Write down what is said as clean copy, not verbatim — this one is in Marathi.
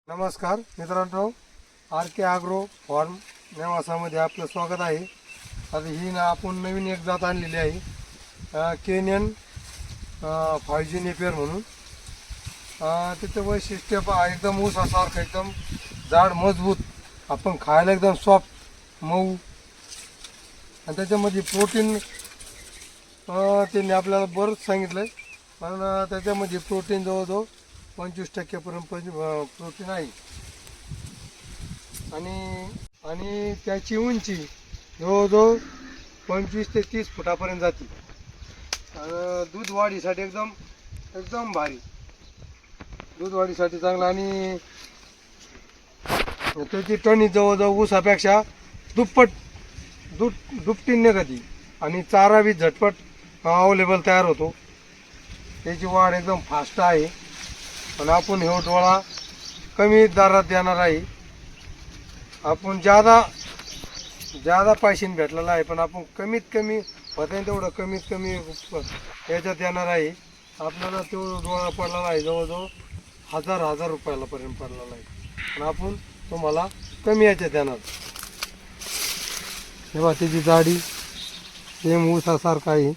नमस्कार मित्रांनो, आर के ॲग्रो फार्म नेवासामध्ये आपलं स्वागत आहे. आता ही ना आपण नवीन एक जात आणलेली आहे, केनियन 5G नेपियर म्हणून. त्याचं वैशिष्ट्य पहा, एकदम ऊसासारखं एकदम जाड मजबूत, आपण खायला एकदम सॉफ्ट मऊ. आणि त्याच्यामध्ये प्रोटीन त्यांनी आपल्याला बरंच सांगितलं आहे, पण त्याच्यामध्ये प्रोटीन जवळजवळ 25% प्रोटीन आहे. आणि त्याची उंची जवळजवळ 25 ते 30 फुटापर्यंत जाते. दूध वाढीसाठी एकदम एकदम भारी, दूध वाढीसाठी चांगला. आणि त्याची टनी जवळजवळ ऊसापेक्षा दुपटीने गती, आणि चारा बी झटपट अवेलेबल तयार होतो. त्याची वाढ एकदम फास्ट आहे. पण आपण ह्यो डोळा कमी दरात देणार आहे. आपण ज्यादा पैशाने भेटलेला आहे, पण आपण कमीत कमी होता तेवढं कमीत कमी याच्यात येणार आहे. आपल्याला तो डोळा पडलेला आहे जवळजवळ हजार रुपयाला पर्यंत पडलेला आहे, पण आपण तुम्हाला कमी याच्यात येणार. तेव्हा त्याची जाडी सेम ऊसासारखा आहे.